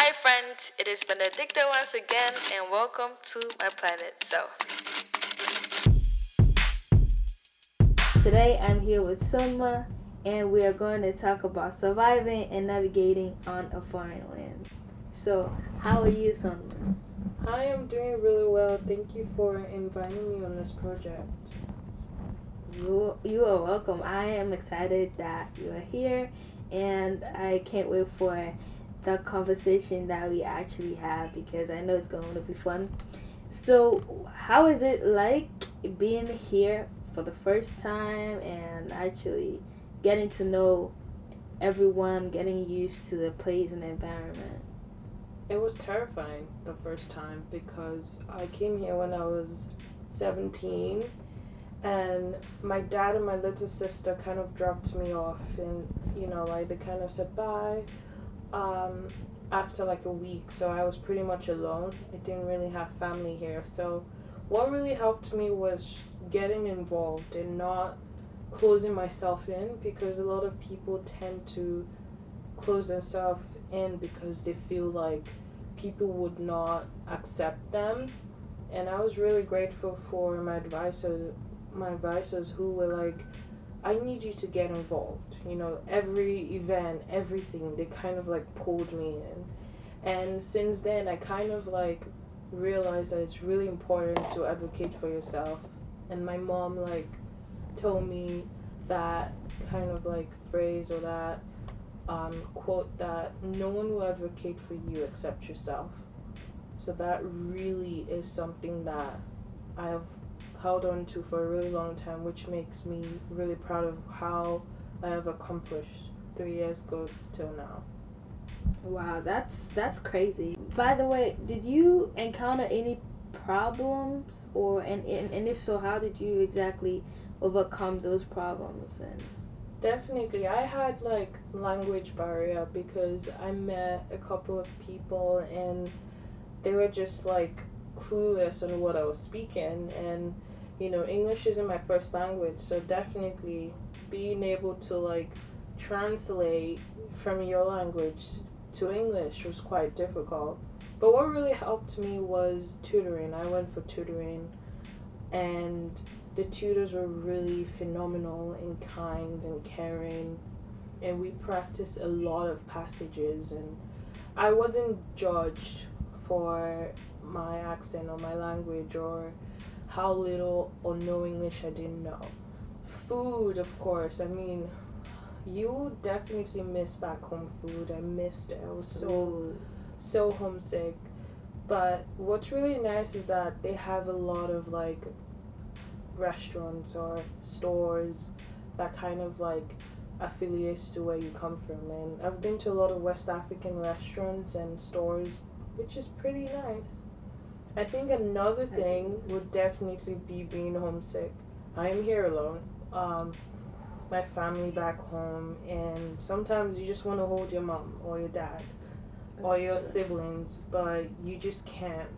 Hi friends, it is Benedicta once again and welcome to my planet. Today I'm here with Sonma and we are going to talk about surviving and navigating on a foreign land. So, how are you, Sonma? Hi, I'm doing really well. Thank you for inviting me on this project. You are welcome. I am excited that you are here and I can't wait for the conversation that we actually have because I know it's going to be fun. So, how is it like being here for the first time and actually getting to know everyone, getting used to the place and the environment? It was terrifying the first time because I came here when I was 17 and my dad and my little sister kind of dropped me off and they kind of said bye after like a week, so I was pretty much alone. I didn't really have family here, so what really helped me was getting involved and not closing myself in, because a lot of people tend to close themselves in because they feel like people would not accept them. And I was really grateful for my advisors who were like, I need you to get involved. Every event, everything, they kind of like pulled me in. And since then, I kind of like realized that it's really important to advocate for yourself. And my mom like told me that kind of like phrase or that quote, that no one will advocate for you except yourself. So that really is something that I have held on to for a really long time, which makes me really proud of how I have accomplished 3 years ago till now. Wow, that's crazy. By the way, did you encounter any problems and if so, how did you exactly overcome those problems? And Definitely, I had like language barrier because I met a couple of people and they were just like clueless on what I was speaking, and English isn't my first language, so definitely being able to like translate from your language to English was quite difficult. But what really helped me was tutoring. I went for tutoring, and the tutors were really phenomenal and kind and caring, and we practiced a lot of passages, and I wasn't judged for my accent or my language or how little or no English I didn't know. Food, of course. I mean, you definitely miss back home food. I missed it. I was so homesick. But what's really nice is that they have a lot of like restaurants or stores that kind of like affiliates to where you come from, and I've been to a lot of West African restaurants and stores, which is pretty nice. I think another thing would definitely be being homesick. I am here alone. My family back home, and sometimes you just want to hold your mom or your dad or your siblings, but you just can't.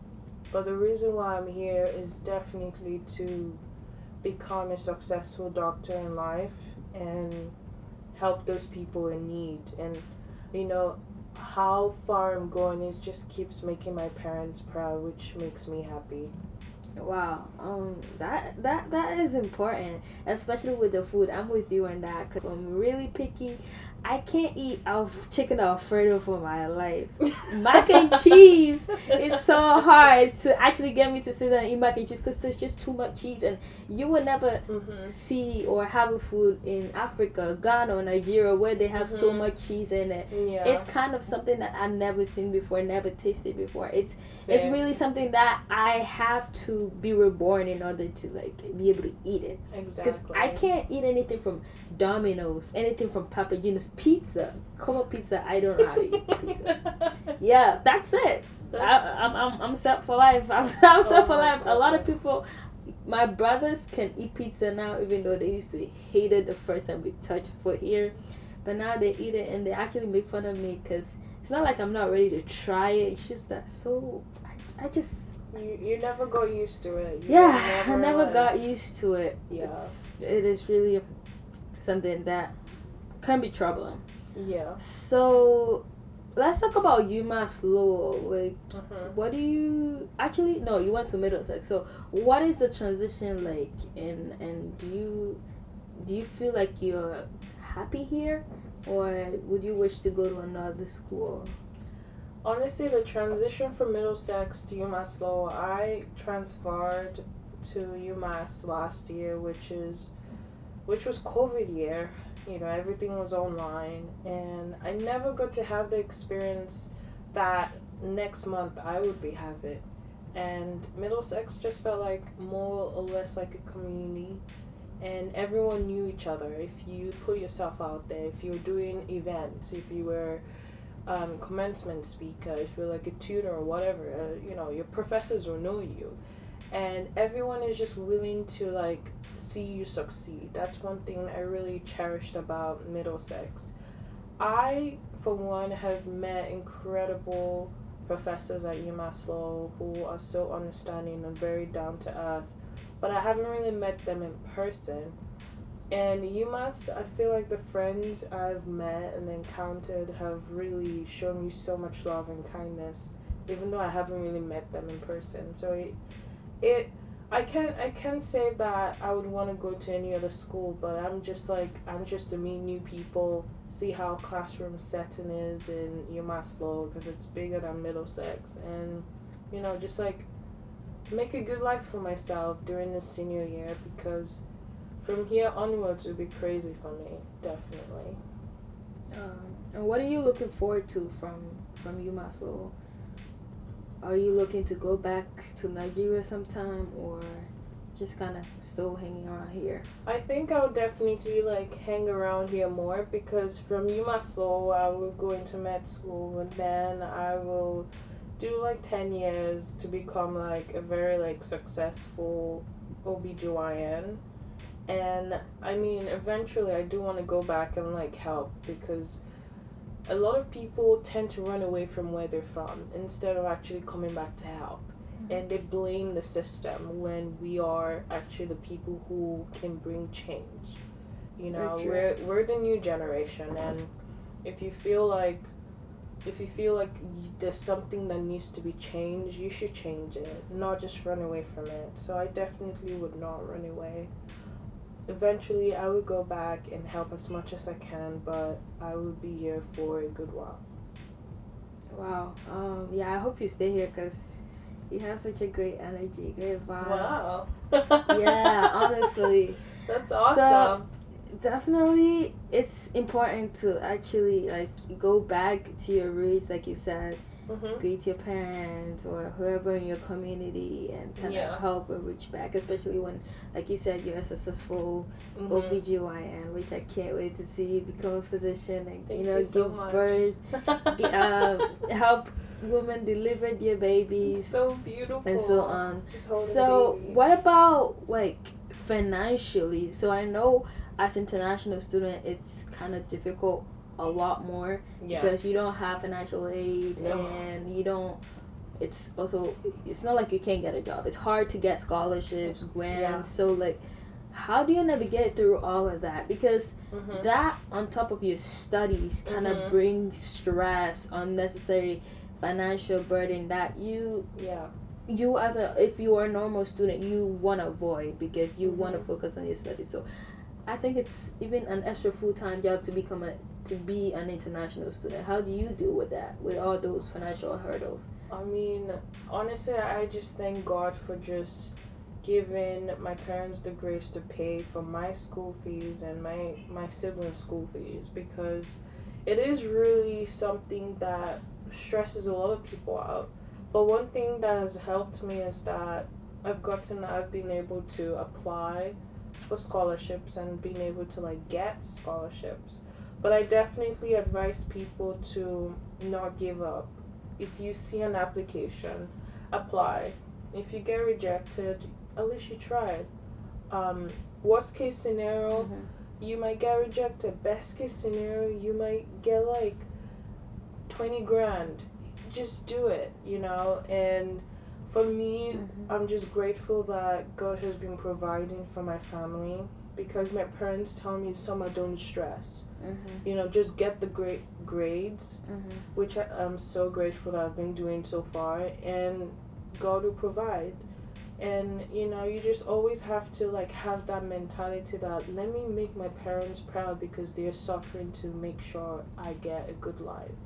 But the reason why I'm here is definitely to become a successful doctor in life and help those people in need. And how far I'm going, it just keeps making my parents proud, which makes me happy. wow, that is important, especially with the food. I'm with you on that because I'm really picky. I can't eat chicken Alfredo for my life. Mac and cheese, it's so hard to actually get me to sit down and eat mac and cheese because there's just too much cheese, and you will never see or have a food in Africa, Ghana, or Nigeria where they have so much cheese in it. Yeah. It's kind of something that I've never seen before, never tasted before. It's really something that I have to be reborn in order to like be able to eat it. Exactly. Because I can't eat anything from Domino's, anything from Papa Gino's, pizza, Como pizza. I don't know how to eat pizza. Yeah, that's it. I'm set for life. I'm set for life. A lot of people, my brothers can eat pizza now, even though they used to hate it the first time we touched foot here. But now they eat it and they actually make fun of me because it's not like I'm not ready to try it. It's just that I just you never got used to it. I never got used to it. Yeah. It is really something that can be troubling. Yeah. So let's talk about UMass Law. Like, Mhm. what do you actually? No, you went to Middlesex. So, what is the transition like? And do you feel like you're happy here, or would you wish to go to another school? Honestly, the transition from Middlesex to UMass Lowell, I transferred to UMass last year, which was COVID year. You know, everything was online, and I never got to have the experience that next month I would be having. And Middlesex just felt like more or less like a community, and everyone knew each other. If you put yourself out there, if you were doing events, if you were commencement speaker, if you're like a tutor or whatever, you know, your professors will know you, and everyone is just willing to like see you succeed. That's one thing I really cherished about Middlesex. I, for one, have met incredible professors at UMass Lowell who are so understanding and very down to earth, but I haven't really met them in person. And UMass, I feel like the friends I've met and encountered have really shown me so much love and kindness, even though I haven't really met them in person. So it I can't say that I would want to go to any other school, but I'm just to meet new people, see how classroom setting is in UMass Lowell because it's bigger than Middlesex, and you know, just like make a good life for myself during the senior year, because from here onwards it would be crazy for me, definitely. And what are you looking forward to from UMass Lowell? Are you looking to go back to Nigeria sometime, or just kind of still hanging around here? I think I would definitely like hang around here more, because from UMass Lowell I will go into med school, and then I will do like 10 years to become like a very like successful OBGYN. And I mean, eventually I do want to go back and like help, because a lot of people tend to run away from where they're from instead of actually coming back to help. And they blame the system when we are actually the people who can bring change. You know, Very true. we're the new generation, and if you feel like there's something that needs to be changed, you should change it, not just run away from it. So I definitely would not run away. Eventually, I would go back and help as much as I can, but I would be here for a good while. Wow. Yeah, I hope you stay here because you have such a great energy, great vibe. Wow. Yeah, honestly. That's awesome. Definitely, it's important to actually like go back to your roots, like you said, Mhm. greet your parents or whoever in your community, and kind Yeah. of help and reach back, especially when, like you said, you're a successful Mhm. OBGYN, which I can't wait to see you become a physician and Thank you know you so give much. birth, help women deliver their babies So beautiful. and so on. Just holding So, babies. what about like financially? So I know as international student, it's kind of difficult a lot more Yes. because you don't have financial aid No. and you don't. It's also it's not like you can't get a job. It's hard to get scholarships, grants. So like, how do you navigate through all of that? Because Mhm. that on top of your studies kind of Mhm. brings stress, unnecessary financial burden that Yeah. you as a if you are a normal student you want to avoid because you want to Mhm. focus on your studies. So I think it's even an extra full-time job to be an international student. How do you deal with that, with all those financial hurdles? I mean, honestly, I just thank God for just giving my parents the grace to pay for my school fees and my siblings' school fees, because it is really something that stresses a lot of people out. But one thing that has helped me is that I've been able to apply for scholarships and being able to like get scholarships. But I definitely advise people to not give up. If you see an application, apply. If you get rejected, at least you tried. Worst case scenario, you might get rejected. Best case scenario, you might get like 20 grand. Just do it, you know? And for me, I'm just grateful that God has been providing for my family, because my parents tell me, Sonma, don't stress. Mm-hmm. You know, just get the great grades, Mm-hmm. which I'm so grateful that I've been doing so far, and God will provide. And you know, you just always have to like have that mentality that let me make my parents proud because they're suffering to make sure I get a good life.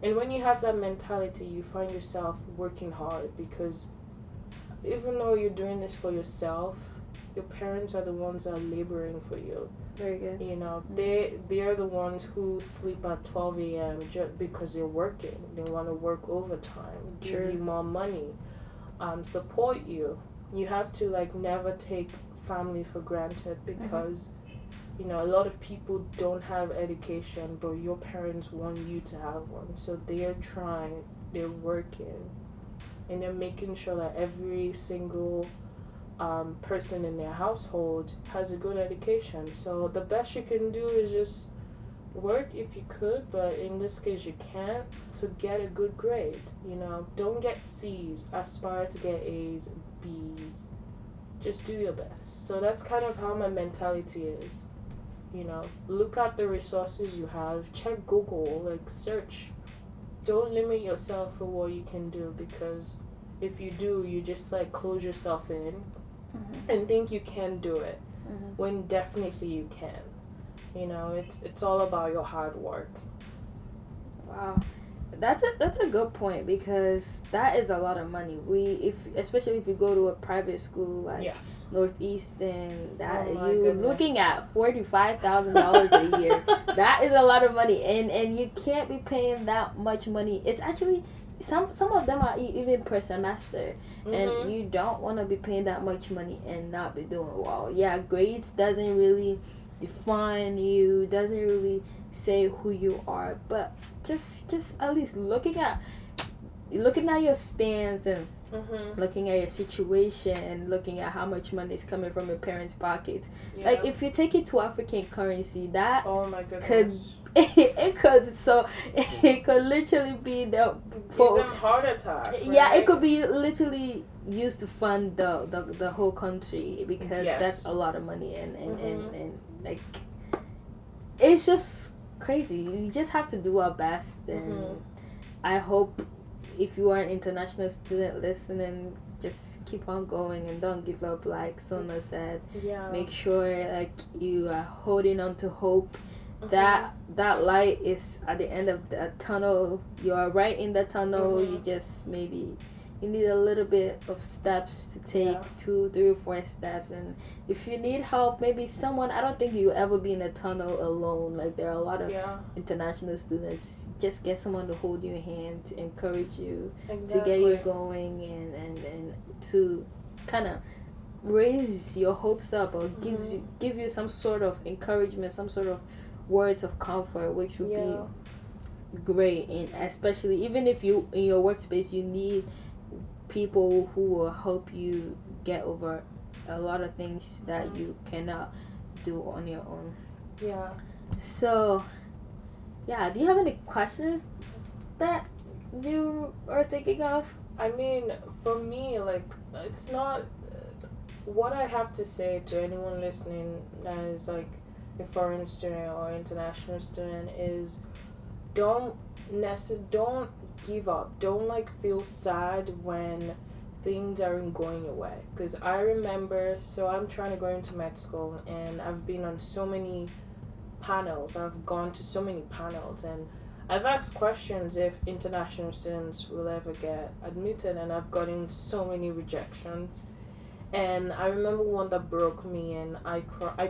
And when you have that mentality, you find yourself working hard because even though you're doing this for yourself, your parents are the ones that are laboring for you. Very good. You know, they are the ones who sleep at 12 a.m. just because they're working. They want to work overtime, Sure. give you more money, support you. You have to like never take family for granted because you know a lot of people don't have education, but your parents want you to have one. So they are trying, they're working, and they're making sure that every single person in their household has a good education. So the best you can do is just work if you could, but in this case you can't, to get a good grade. You know, don't get C's, aspire to get A's, B's. Just do your best. So that's kind of how my mentality is. You know, look at the resources you have, check Google, like search. Don't limit yourself for what you can do, because if you do, you just like close yourself in and think you can do it when definitely you can. You know, it's all about your hard work. Wow, that's a good point, because that is a lot of money. Especially if you go to a private school like Yes. Northeastern, that Oh my you're goodness. looking at $45,000 a year. That is a lot of money, and you can't be paying that much money. It's actually some of them are even per semester, and you don't want to be paying that much money and not be doing well. Yeah, grades doesn't really define you, doesn't really say who you are, but just at least looking at your stance and looking at your situation and looking at how much money is coming from your parents' pockets. Yeah. Like if you take it to African currency, that Oh my goodness. could it could literally be the Even heart attack. Right? Yeah, it could be literally used to fund the whole country, because Yes. that's a lot of money, and like it's just crazy. We just have to do our best, and I hope if you are an international student listening, just keep on going and don't give up, like Sonma said. Yeah. Make sure like you are holding on to hope. That light is at the end of the tunnel. You are right in the tunnel. You just maybe you need a little bit of steps to take, 2, 3, 4 steps. And if you need help, maybe someone, I don't think you'll ever be in a tunnel alone. Like there are a lot of international students. Just get someone to hold your hand, to encourage you, to get you going, and to kind of raise your hopes up, or give you some sort of encouragement, some sort of words of comfort, which would be great. And especially even if you in your workspace you need people who will help you get over a lot of things that you cannot do on your own. So do you have any questions that you are thinking of? I mean, for me, like, it's not what I have to say to anyone listening that is like a foreign student or international student is don't give up. Don't like feel sad when things aren't going your way, because I remember, so I'm trying to go into med school, and I've been on so many panels. I've gone to so many panels, and I've asked questions if international students will ever get admitted, and I've gotten so many rejections. And I remember one that broke me, and I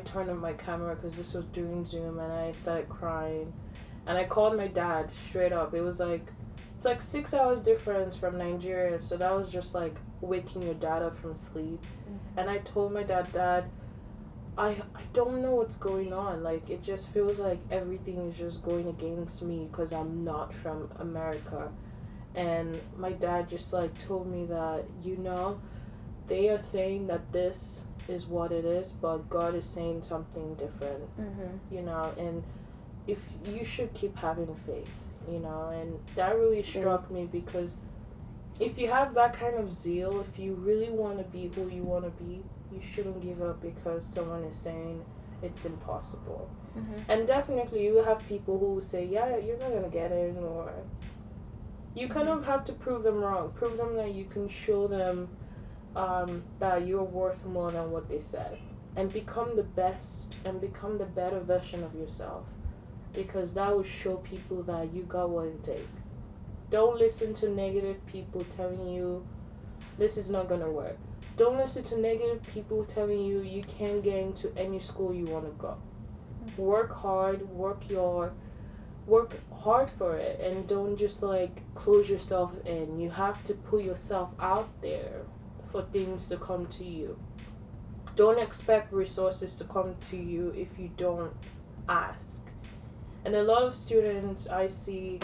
turned on my camera because this was during Zoom, and I started crying. And I called my dad straight up. It's like 6 hours difference from Nigeria, so that was just like waking your dad up from sleep. And I told my dad, I don't know what's going on. Like, it just feels like everything is just going against me because I'm not from America. And my dad just like told me that, you know, they are saying that this is what it is, but God is saying something different, you know, and if you should keep having faith, you know. And that really struck me, because if you have that kind of zeal, if you really want to be who you want to be, You shouldn't give up because someone is saying it's impossible. Mm-hmm. And definitely you have people who say, yeah, you're not going to get in, or you kind of have to prove them wrong. Prove them that you can show them that you're worth more than what they said. And become the best and become the better version of yourself. Because that will show people that you got what it takes. Don't listen to negative people telling you this is not going to work. Don't listen to negative people telling you you can't get into any school you want to go. Work hard, work hard for it, and don't just like close yourself in. You have to put yourself out there for things to come to you. Don't expect resources to come to you if you don't ask. And a lot of students I see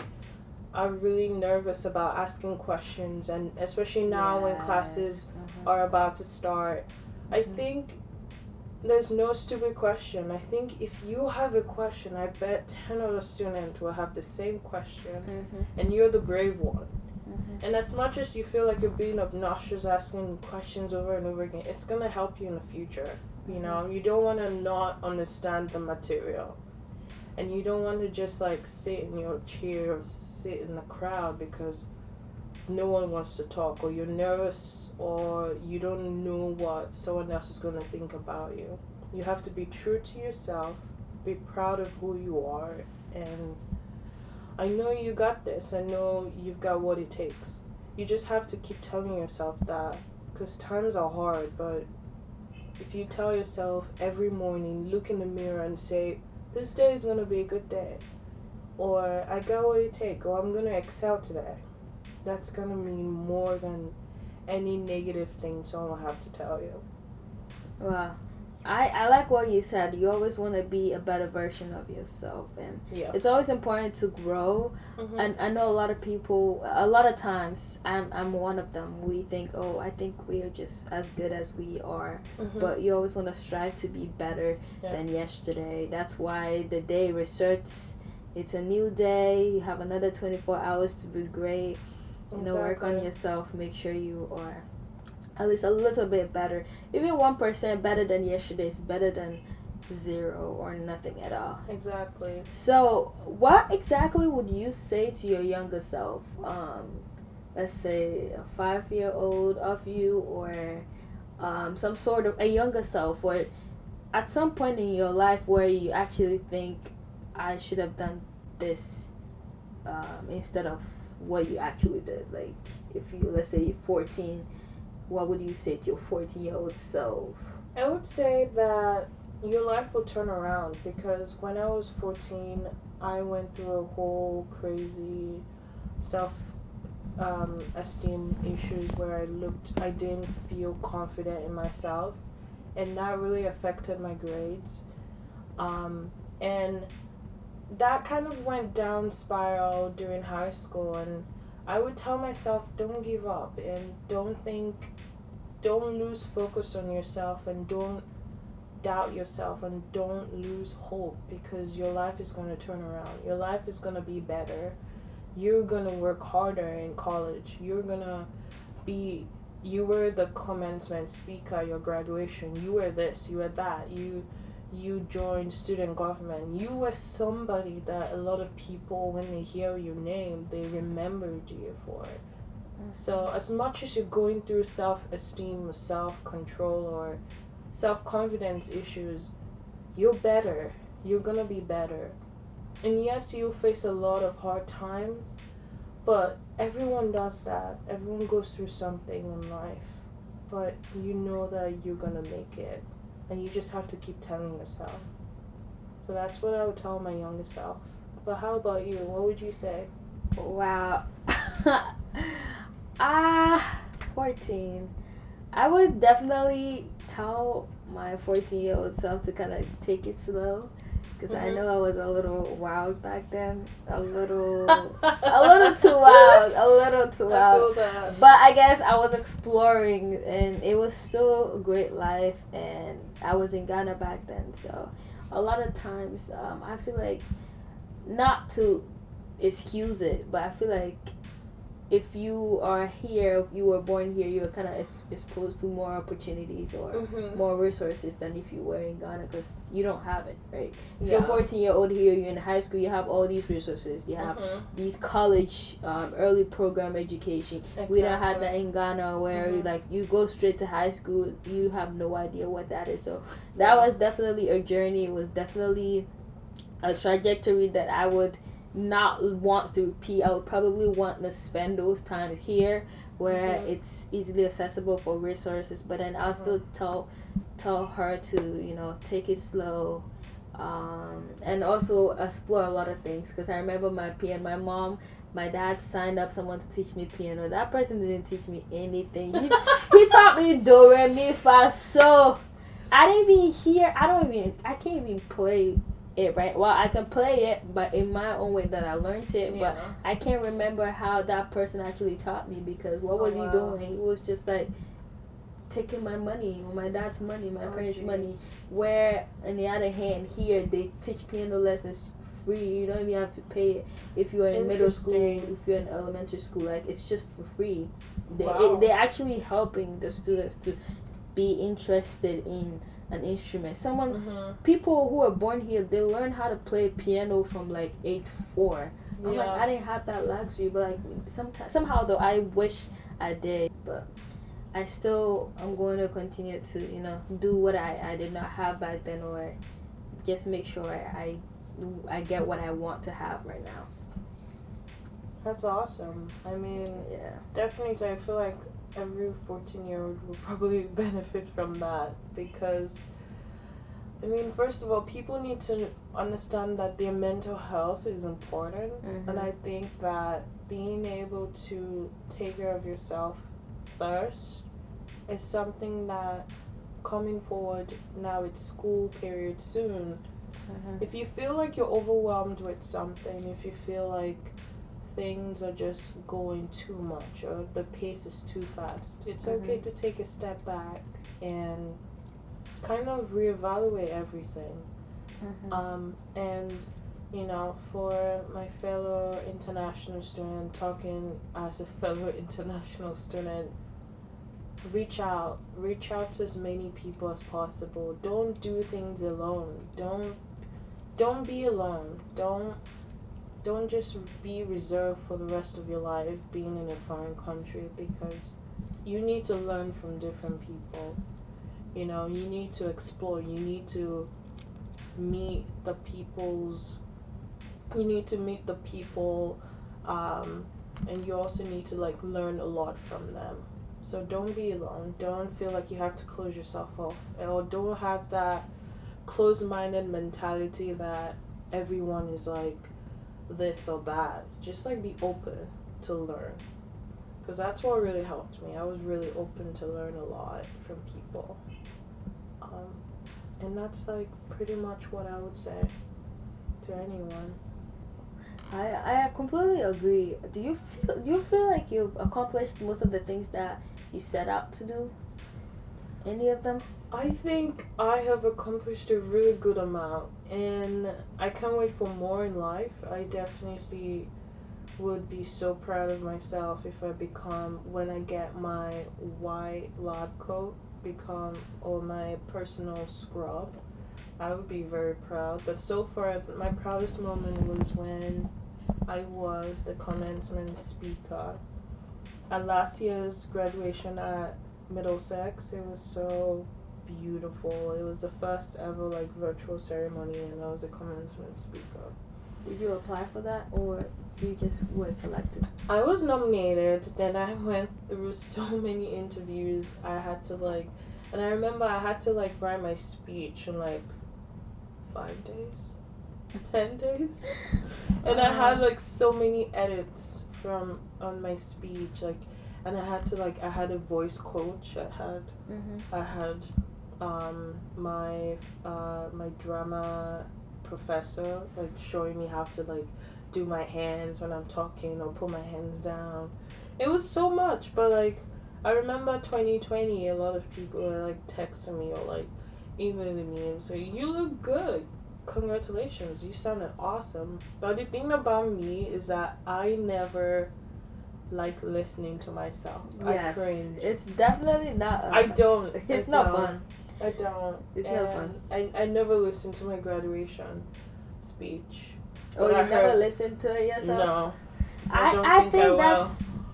are really nervous about asking questions, and especially now when classes are about to start. I think there's no stupid question. I think if you have a question, I bet 10 other students will have the same question, and you're the brave one. And as much as you feel like you're being obnoxious asking questions over and over again, it's going to help you in the future. You know, you don't want to not understand the material. And you don't want to just like sit in your chair or sit in the crowd because no one wants to talk, or you're nervous, or you don't know what someone else is going to think about you. You have to be true to yourself, be proud of who you are, and I know you got this. I know you've got what it takes. You just have to keep telling yourself that, because times are hard, but if you tell yourself every morning, look in the mirror and say, this day is going to be a good day, or I got what it takes, or I'm going to excel today, that's going to mean more than any negative thing someone will have to tell you. Wow. I like what you said. You always want to be a better version of yourself, and it's always important to grow. And I know a lot of people, a lot of times, I'm one of them, we think, oh, I think we are just as good as we are, but you always want to strive to be better than yesterday. That's why the day restarts. It's a new day. You have another 24 hours to be great. You know, work on yourself. Make sure you are at least a little bit better. Even 1% better than yesterday is better than 0 or nothing at all. Exactly. So, what exactly would you say to your younger self? Let's say a 5-year-old of you, or some sort of a younger self, or at some point in your life where you actually think, I should have done this instead of what you actually did. Like, if you, let's say you're 14, what would you say to your 14-year-old self? I would say that your life will turn around, because when I was 14, I went through a whole crazy self-esteem issues where I didn't feel confident in myself, and that really affected my grades. And that kind of went down spiral during high school, and I would tell myself, don't give up, and don't lose focus on yourself, and don't doubt yourself, and don't lose hope, because your life is going to turn around. Your life is going to be better. You're going to work harder in college. You were the commencement speaker at your graduation. You were this, you were that. You joined student government. You were somebody that a lot of people, when they hear your name, they remembered you for it. So as much as you're going through self-esteem, self-control, or self-confidence issues, you're better. You're gonna be better. And yes, you'll face a lot of hard times, but everyone does that. Everyone goes through something in life. But you know that you're gonna make it. And you just have to keep telling yourself. So that's what I would tell my younger self. But how about you? What would you say? Wow. 14. I would definitely tell my 14-year-old self to kind of take it slow, because I know I was a little wild back then, a little too wild. I feel that. But I guess I was exploring, and it was still a great life, and I was in Ghana back then, so a lot of times I feel like, not to excuse it, but I feel like if you are here, if you were born here, you're kind of exposed to more opportunities or more resources than if you were in Ghana, because you don't have it, right? If you're 14-year-old here, you're in high school, you have all these resources. You have these college, early program education. Exactly. We don't have that in Ghana, where like you go straight to high school, you have no idea what that is. So that was definitely a journey. It was definitely a trajectory that I would not want to repeat. I would probably want to spend those times here where it's easily accessible for resources, but then I'll still tell her to, you know, take it slow, and also explore a lot of things, because I remember my dad signed up someone to teach me piano. That person didn't teach me anything. He taught me do re mi fa so. I can't even play it right. Well, I can play it, but in my own way that I learned it. But I can't remember how that person actually taught me, because what was he doing? He was just like taking my money, my dad's money, my parents' money. Where on the other hand, here they teach piano lessons free. You don't even have to pay it if you're in middle school, if you're in elementary school. Like, it's just for free. They're actually helping the students to be interested in an instrument. People who are born here, they learn how to play piano from like age 4. I'm like, I didn't have that luxury, but like somehow though, I wish I did. But I'm going to continue to, you know, do what I did not have back then, or just make sure I get what I want to have right now. That's awesome. I mean, definitely, I feel like every 14-year-old will probably benefit from that, because, I mean, first of all, people need to understand that their mental health is important, and I think that being able to take care of yourself first is something that, coming forward now, it's school period soon, if you feel like you're overwhelmed with something, if you feel like things are just going too much or the pace is too fast, it's okay to take a step back and kind of reevaluate everything. And, you know, for my fellow international student, talking as a fellow international student, reach out to as many people as possible. Don't do things alone. Don't be alone. Don't just be reserved for the rest of your life being in a foreign country, because you need to learn from different people. You know, you need to explore. You need to meet the people, and you also need to like learn a lot from them. So don't be alone. Don't feel like you have to close yourself off, or don't have that closed-minded mentality that everyone is like this or that. Just like be open to learn, because that's what really helped me. I was really open to learn a lot from people, and that's like pretty much what I would say to anyone. I completely agree. Do you feel like you've accomplished most of the things that you set out to do? Any of them? I think I have accomplished a really good amount, and I can't wait for more in life. I definitely would be so proud of myself if when I get my white lab coat, or my personal scrub. I would be very proud. But so far, my proudest moment was when I was the commencement speaker at last year's graduation at Middlesex. It was so beautiful. It was the first ever like virtual ceremony, and I was the commencement speaker. Did you apply for that, or you just were selected? I was nominated. Then I went through so many interviews. And I remember I had to like write my speech in like 5 days, 10 days, and I had like so many edits on my speech, like, and I had a voice coach. I had my drama professor like showing me how to like do my hands when I'm talking, or put my hands down. It was so much, but like I remember 2020, a lot of people were like texting me or like emailing me and saying, "You look good. Congratulations, you sounded awesome." But the thing about me is that I never like listening to myself. Yes, I cringe. it's definitely not. I don't. It's I not don't. fun. I don't. It's not fun. I never listened to my graduation speech. Oh, But you I never heard- listened to it yourself? No. I think will.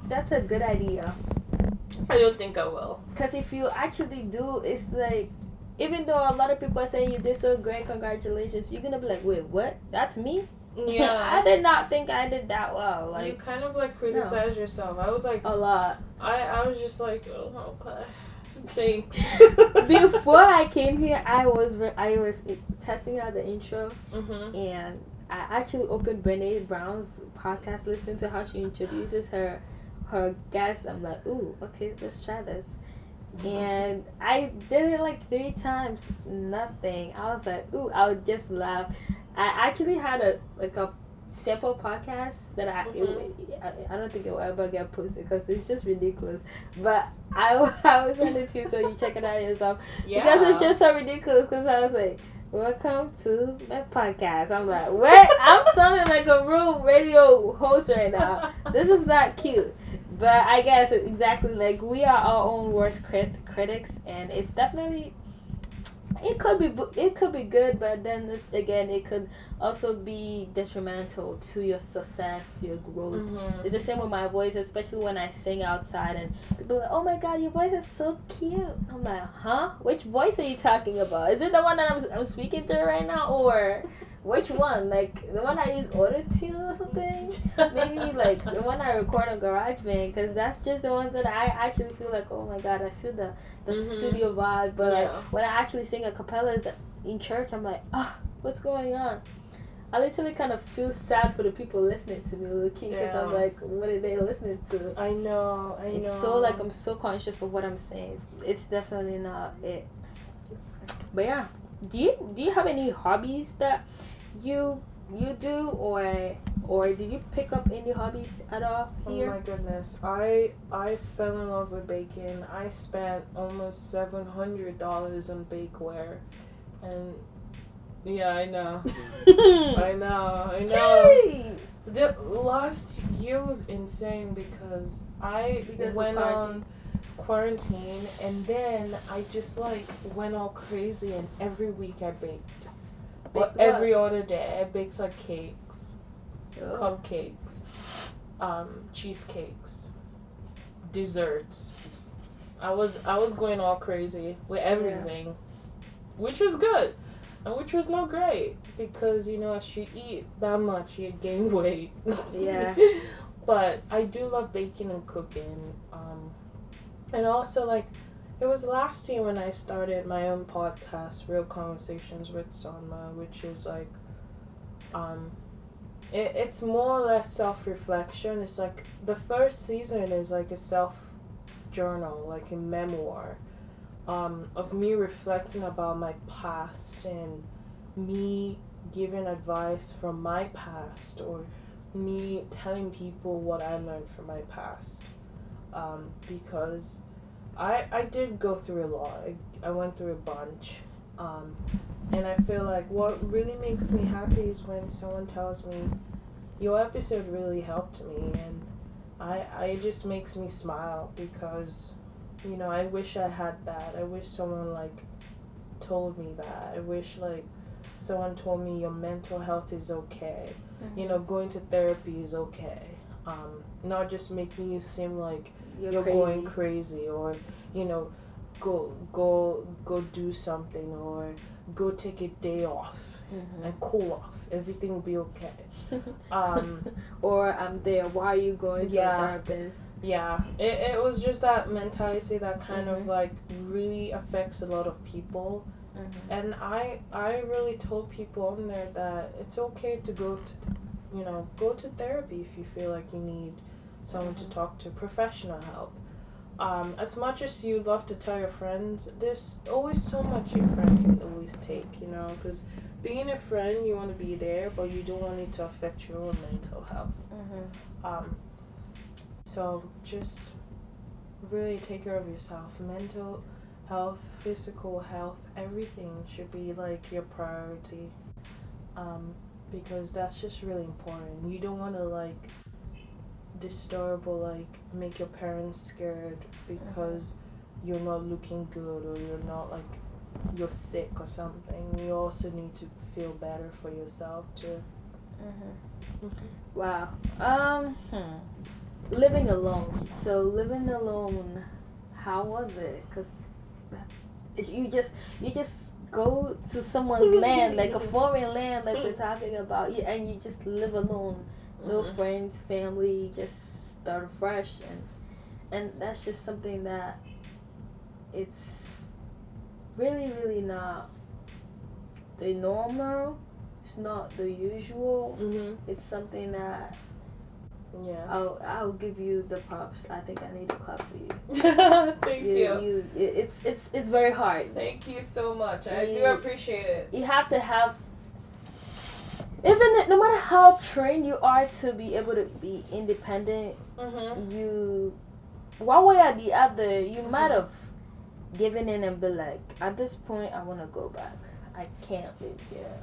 that's a good idea. I don't think I will. Because if you actually do, it's like, even though a lot of people are saying you did so great, congratulations, you're gonna be like, wait, what? That's me? Yeah. I did not think I did that well. Like, you kind of like criticize yourself. I was like, a lot. I was just like, oh, okay. Thanks. Before I came here, I was testing out the intro, Mm-hmm. and I actually opened Brene Brown's podcast, listened to how she introduces her guests. I'm like, ooh, okay, let's try this. And I did it like 3 times, nothing. I was like, ooh, I would just laugh. I actually had a sample podcast that I don't think it will ever get posted because it's just ridiculous. But I will send it to you so you check it out yourself. Yeah. Because it's just so ridiculous. Because I was like, welcome to my podcast. I'm like, what? I'm sounding like a real radio host right now. This is not cute. But I guess exactly, like, we are our own worst critics, and it's definitely, it could be good, but then again, it could also be detrimental to your success, to your growth. Mm-hmm. It's the same with my voice, especially when I sing outside, and people are like, oh my god, your voice is so cute. I'm like, huh? Which voice are you talking about? Is it the one that I'm speaking through right now, or which one? Like, the one I use auto-tune or something? Maybe, like, the one I record on GarageBand, because that's just the ones that I actually feel like, oh my god, I feel the studio vibe. But like, when I actually sing a cappella in church, I'm like, oh, what's going on? I literally kind of feel sad for the people listening to me, low-key, because I'm like, what are they listening to? I know. It's so, like, I'm so conscious of what I'm saying. It's definitely not it. But yeah, do you have any hobbies that you do, or did you pick up any hobbies at all here? Oh my goodness, I fell in love with baking. I spent almost $700 on bakeware, and yeah, I know. I know. Yay! The last year was insane because I went on quarantine, and then I just like went all crazy, and every week I baked. But every other day I baked like cakes, cupcakes, cheesecakes, desserts. I was going all crazy with everything, which was good. And which was not great because, you know, as you eat that much, you gain weight. Yeah. But I do love baking and cooking. And also, like, it was last year when I started my own podcast, Real Conversations with Sonma, which is, like, it's more or less self-reflection. It's, like, the first season is, like, a self-journal, like a memoir. Of me reflecting about my past and me giving advice from my past, or me telling people what I learned from my past, because I did go through a lot. I went through a bunch, and I feel like what really makes me happy is when someone tells me, your episode really helped me, and it just makes me smile because, you know, I wish I had that. I wish someone, like, told me that. I wish, like, someone told me your mental health is okay. Mm-hmm. You know, going to therapy is okay. Not just making you seem like you're going crazy, or, you know, go do something, or go take a day off and cool off. Everything will be okay. Or I'm there. Why are you going to a therapist? Yeah, it was just that mentality that kind of like really affects a lot of people. And I really told people on there that it's okay to go to therapy if you feel like you need someone to talk to, professional help. As much as you love to tell your friends, there's always so much your friend can always take, you know, because being a friend, you want to be there, but you don't want it to affect your own mental health. So just really take care of yourself. Mental health, physical health, everything should be like your priority, because that's just really important. You don't want to like disturb or like make your parents scared because you're not looking good or you're not like you're sick or something. You also need to feel better for yourself too. Wow. Living alone. So living alone, how was it? Cause you just go to someone's land, like a foreign land, like we're talking about, and you just live alone, no friends, family, just start fresh, and that's just something that it's really not the normal. It's not the usual. It's something that Yeah. I'll give you the props. I think I need to clap for you. Thank you. It's very hard. Thank you so much. I do appreciate it. You have to have, no matter how trained you are to be able to be independent, you, one way or the other, you might have given in and be like, at this point, I want to go back. I can't live here.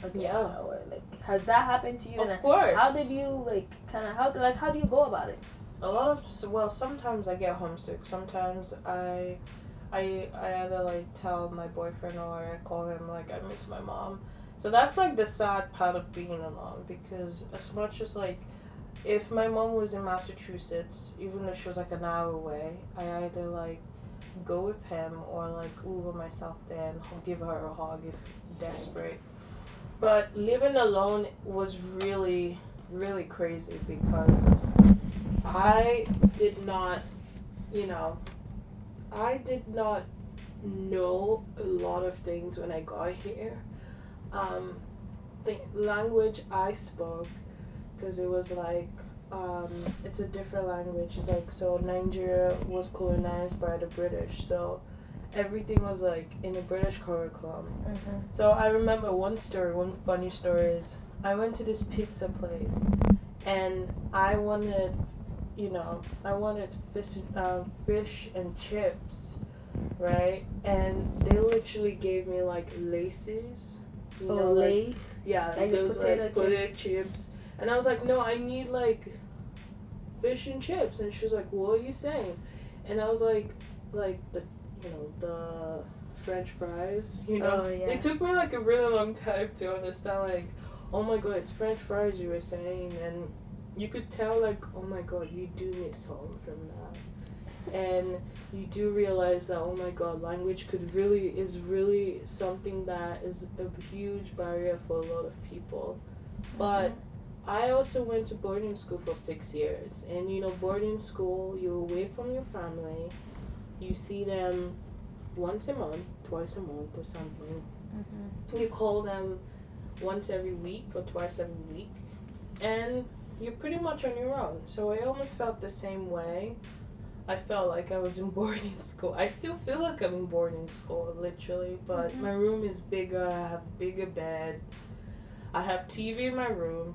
Again. Yeah. Or, like, has that happened to you? Of course. How did you how do you go about it? Sometimes I get homesick. Sometimes I either like tell my boyfriend or I call him like I miss my mom. So that's like the sad part of being alone, because as much as like if my mom was in Massachusetts, even though she was like an hour away, I either like go with him or like Uber myself there and give her a hug if desperate. But living alone was really, really crazy because I did not know a lot of things when I got here. The language I spoke, because it was like, it's a different language. It's like, so Nigeria was colonized by the British, so everything was like in the British curriculum. So I remember one funny story is I went to this pizza place and I wanted fish and chips, right? And they literally gave me like laces. Lace? Yeah, like those potato chips. And I was like, no, I need like fish and chips. And she was like, what are you saying? And I was like the French fries, Oh, yeah. It took me like a really long time to understand like, oh my god, it's French fries you were saying, and you could tell like, oh my god, you do miss home from that. And you do realize that, oh my god, language is really something that is a huge barrier for a lot of people. But I also went to boarding school for 6 years, and boarding school, you're away from your family. You see them once a month, twice a month or something. You call them once every week or twice every week. And you're pretty much on your own. So I almost felt the same way. I felt like I was in boarding school. I still feel like I'm in boarding school, literally. But my room is bigger. I have a bigger bed. I have TV in my room.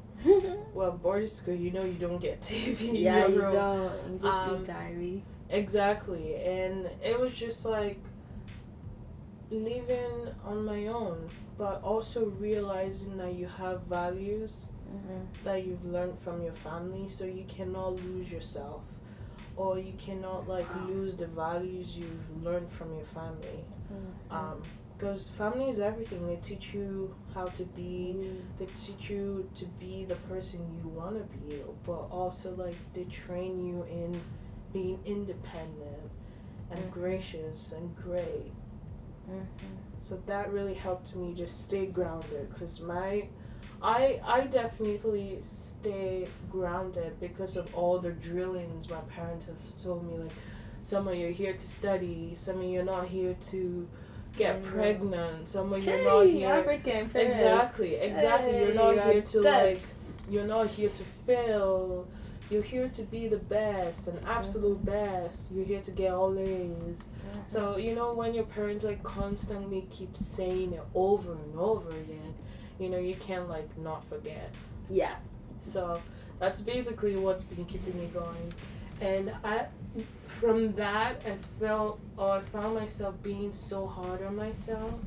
Well, boarding school, you don't get TV in your room. You don't. You just need diary. Exactly. And it was just like living on my own, but also realizing that you have values that you've learned from your family, so you cannot lose yourself, or you cannot like lose the values you've learned from your family. Because family is everything. They teach you how to be, they teach you to be the person you want to be, but also like they train you in being independent and gracious and great. So that really helped me just stay grounded, because I definitely stay grounded because of all the drillings my parents have told me, like, some of you're here to study, some of you're not here to get pregnant, some of you're not here African exactly hey, you're not here to like, you're not here to fail, you're here to be the best, an absolute best, you're here to get all A's. So when your parents like constantly keep saying it over and over again, you can't like not forget. Yeah. So that's basically what's been keeping me going. And from that, I found myself being so hard on myself.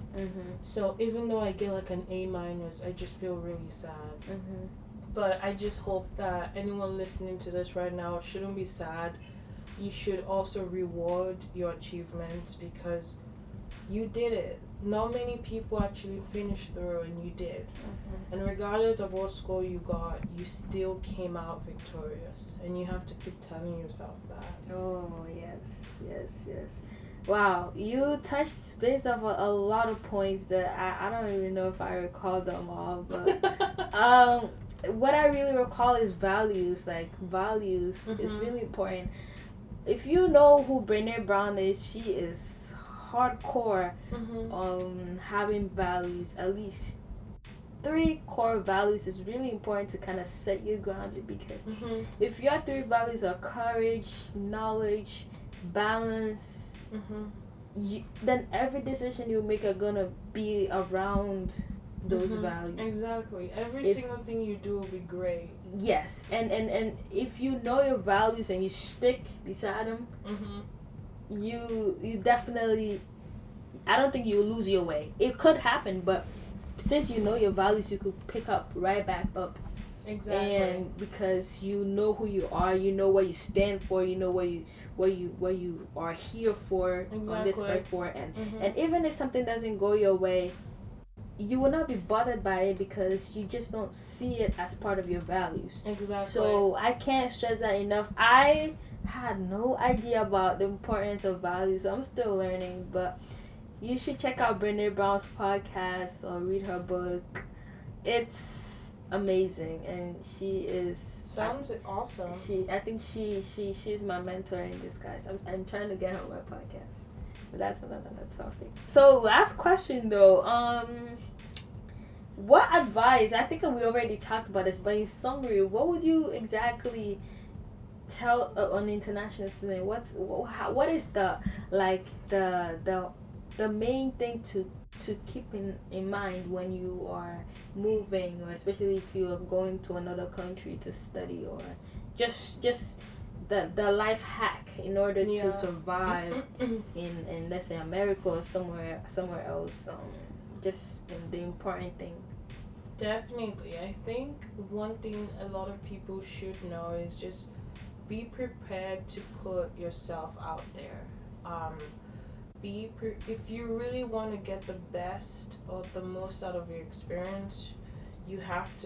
So even though I get like an A-, I just feel really sad. But I just hope that anyone listening to this right now shouldn't be sad. You should also reward your achievements because you did it. Not many people actually finished through, and you did. And regardless of what score you got, you still came out victorious. And you have to keep telling yourself that. Oh, yes. Wow, you touched base off a lot of points that I don't even know if I recall them all, but what I really recall is values. Like, values is really important. If you know who Brené Brown is, she is hardcore on having values. At least 3 core values is really important to kind of set you grounded, because if your 3 values are courage, knowledge, balance, then every decision you make are gonna be around those values. Exactly. Every single thing you do will be great. Yes, and if you know your values and you stick beside them, you definitely, I don't think you lose your way. It could happen, but since you know your values, you could pick up right back up. Exactly. And because you know who you are, you know what you stand for, you know what you are here for, on this earth for, and even if something doesn't go your way, you will not be bothered by it because you just don't see it as part of your values. Exactly. So I can't stress that enough. I had no idea about the importance of values, so I'm still learning, but you should check out Brené Brown's podcast or read her book. It's amazing, and she is sounds awesome. I think she's my mentor in disguise. I'm trying to get her on my podcast, but that's another topic. So last question though, what advice, I think we already talked about this, but in summary, what would you exactly tell an international student? What is the main thing to keep in mind when you are moving, or especially if you are going to another country to study, or just the life hack in order to survive in let's say America or somewhere else, just the important thing? Definitely. I think one thing a lot of people should know is just be prepared to put yourself out there. If you really want to get the best or the most out of your experience, you have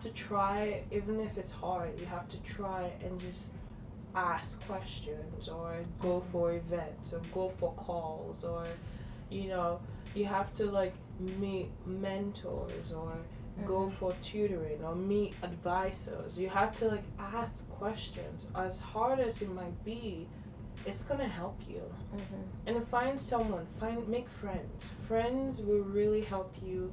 to try, even if it's hard, you have to try and just ask questions, or go for events, or go for calls, or you have to like meet mentors, or go for tutoring, or meet advisors. You have to like ask questions. As hard as it might be, it's gonna help you. And find someone, make friends. Friends will really help you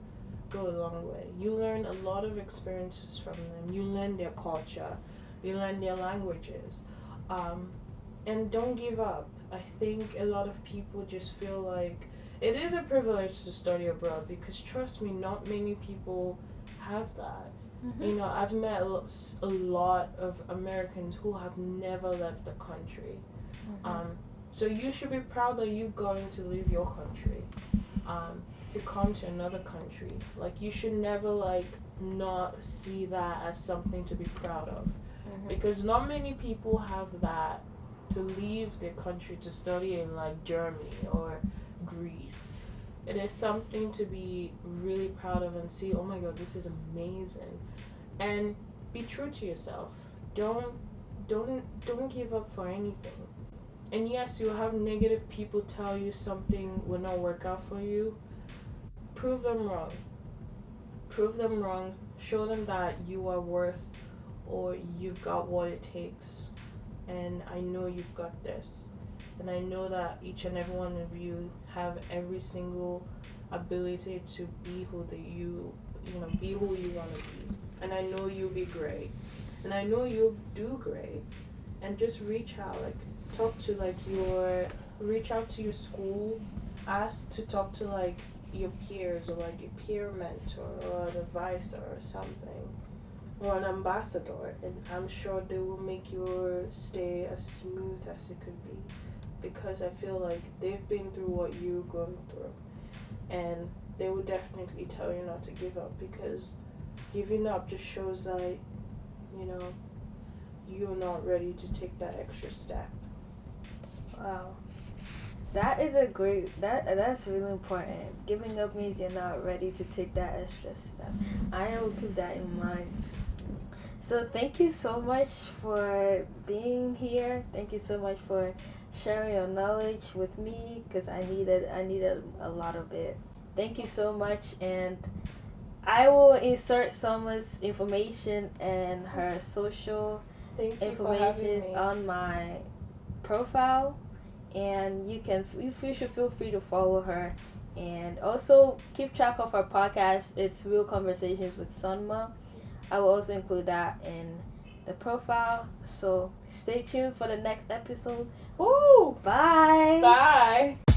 go a long way. You learn a lot of experiences from them. You learn their culture, you learn their languages, and don't give up. I think a lot of people just feel like it is a privilege to study abroad, because trust me, not many people have that. I've met a lot of Americans who have never left the country. So you should be proud that you've gotten to leave your country, to come to another country. Like, you should never like not see that as something to be proud of, because not many people have that, to leave their country to study in like Germany or Greece. It is something to be really proud of and see, oh my god, this is amazing. And be true to yourself. Don't give up for anything. And yes, you'll have negative people tell you something will not work out for you. Prove them wrong. Show them that you are worth, or you've got what it takes. And I know you've got this. And I know that each and every one of you have every single ability to be who be who you want to be. And I know you'll be great. And I know you'll do great. And just reach out, reach out to your school, ask to talk to like your peers, or like a peer mentor, or an advisor, or something, or an ambassador, and I'm sure they will make your stay as smooth as it could be, because I feel like they've been through what you're going through, and they will definitely tell you not to give up, because giving up just shows that, you know, you're not ready to take that extra step. Wow. That is a great, that's really important. Giving up means you're not ready to take that extra step. I will keep that in mind. So thank you so much for being here. Thank you so much for sharing your knowledge with me, because I needed a lot of it. Thank you so much, and I will insert Sonma's information and her social Thank you for information having me. on my profile, and you should feel free to follow her, and also keep track of her podcast. It's Real Conversations with Sonma. I will also include that in the profile, so stay tuned for the next episode. Woo! Bye. Bye.